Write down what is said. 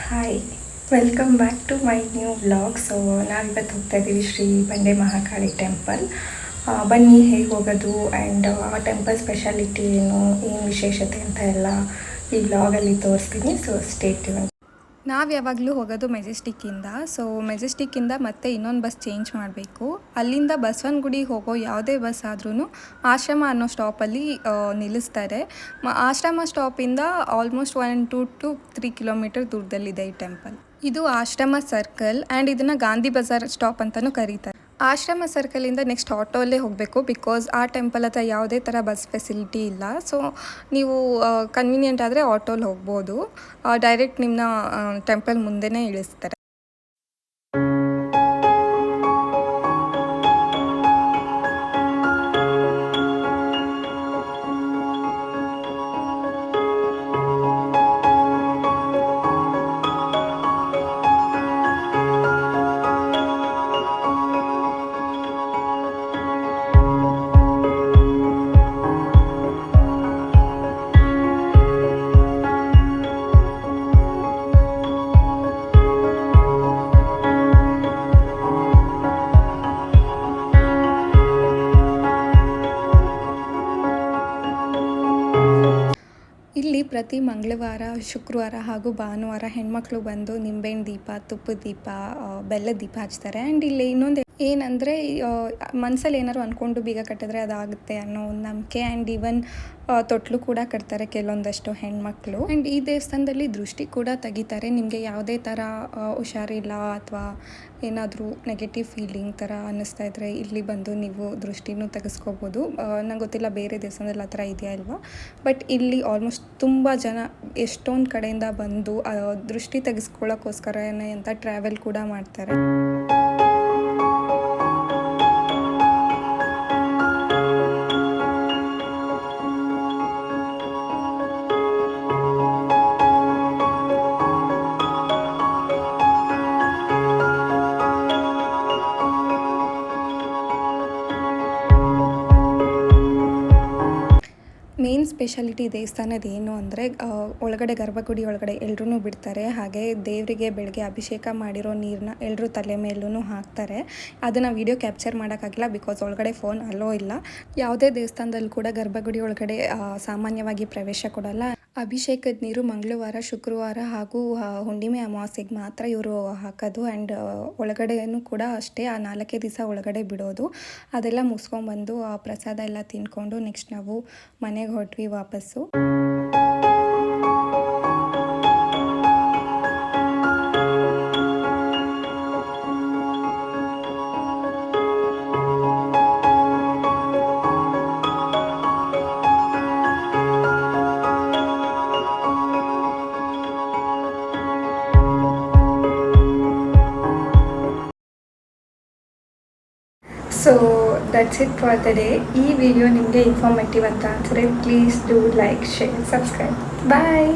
Hi, welcome back to my new vlog. So ನಾವಿವತ್ತು ಹೋಗ್ತಾ ಇದ್ದೀವಿ ಶ್ರೀ ಬಂಡೆ ಮಹಾಕಾಳಿ ಟೆಂಪಲ್. ಬನ್ನಿ ಹೇಗೆ ಹೋಗೋದು ಆ್ಯಂಡ್ ಆ ಟೆಂಪಲ್ ಸ್ಪೆಷಾಲಿಟಿ ಏನು ವಿಶೇಷತೆ ಅಂತ ಎಲ್ಲ ಈ ವ್ಲಾಗಲ್ಲಿ ತೋರಿಸ್ತೀನಿ. So stay tune. ನಾವು ಯಾವಾಗಲೂ ಹೋಗೋದು ಮೆಜೆಸ್ಟಿಕ್ಕಿಂದ. ಸೊ ಮೆಜೆಸ್ಟಿಕ್ಕಿಂದ ಮತ್ತೆ ಇನ್ನೊಂದು ಬಸ್ ಚೇಂಜ್ ಮಾಡಬೇಕು. ಅಲ್ಲಿಂದ ಬಸವನಗುಡಿಗೆ ಹೋಗೋ ಯಾವುದೇ ಬಸ್ ಆದ್ರೂ ಆಶ್ರಮ ಅನ್ನೋ ಸ್ಟಾಪಲ್ಲಿ ನಿಲ್ಲಿಸ್ತಾರೆ. ಆಶ್ರಮ ಸ್ಟಾಪಿಂದ ಆಲ್ಮೋಸ್ಟ್ 1 to 3 ಕಿಲೋಮೀಟರ್ ದೂರದಲ್ಲಿದೆ ಈ ಟೆಂಪಲ್. ಇದು ಆಶ್ರಮ ಸರ್ಕಲ್ ಆ್ಯಂಡ್ ಇದನ್ನು ಗಾಂಧಿ ಬಜಾರ್ ಸ್ಟಾಪ್ ಅಂತಲೂ ಕರೀತಾರೆ. ಆಶ್ರಮ ಸರ್ಕಲಿಂದ ನೆಕ್ಸ್ಟ್ ಆಟೋಲ್ಲೇ ಹೋಗಬೇಕು, ಬಿಕಾಸ್ ಆ ಟೆಂಪಲ್ ಹತ್ರ ಯಾವುದೇ ಥರ ಬಸ್ ಫೆಸಿಲಿಟಿ ಇಲ್ಲ. ಸೊ ನೀವು ಕನ್ವೀನಿಯೆಂಟ್ ಆದರೆ ಆಟೋಲ್ಲಿ ಹೋಗ್ಬೋದು. ಡೈರೆಕ್ಟ್ ನಿಮ್ಮನ್ನ ಟೆಂಪಲ್ ಮುಂದೆನೇ ಇಳಿಸ್ತಾರೆ. ಇಲ್ಲಿ ಪ್ರತಿ ಮಂಗಳವಾರ, ಶುಕ್ರವಾರ ಹಾಗೂ ಭಾನುವಾರ ಹೆಣ್ಮಕ್ಳು ಬಂದು ನಿಂಬೆಹಣ್ಣು ದೀಪ, ತುಪ್ಪದ ದೀಪ, ಬೆಲ್ಲದ ದೀಪ ಹಚ್ತಾರೆ. ಆ್ಯಂಡ್ ಇಲ್ಲಿ ಇನ್ನೊಂದು ಏನಂದರೆ ಮನಸ್ಸಲ್ಲಿ ಏನಾದ್ರು ಅಂದ್ಕೊಂಡು ಬೀಗ ಕಟ್ಟಿದ್ರೆ ಅದಾಗುತ್ತೆ ಅನ್ನೋ ಒಂದು ನಂಬಿಕೆ. ಆ್ಯಂಡ್ ಈವನ್ ತೊಟ್ಲು ಕೂಡ ಕಟ್ತಾರೆ ಕೆಲವೊಂದಷ್ಟು ಹೆಣ್ಮಕ್ಳು. ಆ್ಯಂಡ್ ಈ ದೇವಸ್ಥಾನದಲ್ಲಿ ದೃಷ್ಟಿ ಕೂಡ ತೆಗಿತಾರೆ. ನಿಮಗೆ ಯಾವುದೇ ಥರ ಹುಷಾರಿಲ್ಲ ಅಥವಾ ಏನಾದರೂ ನೆಗೆಟಿವ್ ಫೀಲಿಂಗ್ ಥರ ಅನ್ನಿಸ್ತಾ ಇದ್ದರೆ ಇಲ್ಲಿ ಬಂದು ನೀವು ದೃಷ್ಟಿನೂ ತೆಗೆಸ್ಕೋಬೋದು. ನಂಗೆ ಗೊತ್ತಿಲ್ಲ ಬೇರೆ ದೇವಸ್ಥಾನದಲ್ಲಿ ಆ ಥರ ಇದೆಯಾ ಇಲ್ವಾ, ಬಟ್ ಇಲ್ಲಿ ಆಲ್ಮೋಸ್ಟ್ ತುಂಬ ಜನ ಎಷ್ಟೊಂದು ಕಡೆಯಿಂದ ಬಂದು ದೃಷ್ಟಿ ತೆಗೆಸ್ಕೊಳ್ಳೋಕ್ಕೋಸ್ಕರನೇ ಅಂತ ಟ್ರಾವೆಲ್ ಕೂಡ ಮಾಡ್ತಾರೆ. ಮೇನ್ ಸ್ಪೆಷಾಲಿಟಿ ದೇವಸ್ಥಾನದ ಏನು ಅಂದರೆ ಒಳಗಡೆ ಗರ್ಭಗುಡಿ ಒಳಗಡೆ ಎಲ್ಲರೂ ಬಿಡ್ತಾರೆ. ಹಾಗೆ ದೇವರಿಗೆ ಬೆಳಗ್ಗೆ ಅಭಿಷೇಕ ಮಾಡಿರೋ ನೀರನ್ನ ಎಲ್ಲರೂ ತಲೆ ಮೇಲೂ ಹಾಕ್ತಾರೆ. ಅದನ್ನು ವೀಡಿಯೋ ಕ್ಯಾಪ್ಚರ್ ಮಾಡೋಕ್ಕಾಗಿಲ್ಲ, ಬಿಕಾಸ್ ಒಳಗಡೆ ಫೋನ್ ಅಲೋ ಇಲ್ಲ. ಯಾವುದೇ ದೇವಸ್ಥಾನದಲ್ಲಿ ಕೂಡ ಗರ್ಭಗುಡಿ ಒಳಗಡೆ ಸಾಮಾನ್ಯವಾಗಿ ಪ್ರವೇಶ ಕೊಡಲ್ಲ. ಅಭಿಷೇಕದ ನೀರು ಮಂಗಳವಾರ, ಶುಕ್ರವಾರ ಹಾಗೂ ಹುಣ್ಣಿಮೆ ಅಮಾವಾಸ್ಯೆಗೆ ಮಾತ್ರ ಇವರು ಹಾಕೋದು. ಆ್ಯಂಡ್ ಒಳಗಡೆಯೂ ಕೂಡ ಅಷ್ಟೇ, ಆ 4 ದಿವಸ ಒಳಗಡೆ ಬಿಡೋದು. ಅದೆಲ್ಲ ಮುಗಿಸ್ಕೊಂಡ್ಬಂದು ಆ ಪ್ರಸಾದ ಎಲ್ಲ ತಿಂದ್ಕೊಂಡು ನೆಕ್ಸ್ಟ್ ನಾವು ಮನೆಗೆ ಹೊರಟ್ವಿ ವಾಪಸ್ಸು. So that's it for the day. ಈ ವಿಡಿಯೋ ನಿಮಗೆ ಇನ್ಫಾರ್ಮೇಟಿವ್ ಅಂತ ಅನ್ಸಿದ್ರೆ please do like, share, subscribe. Bye.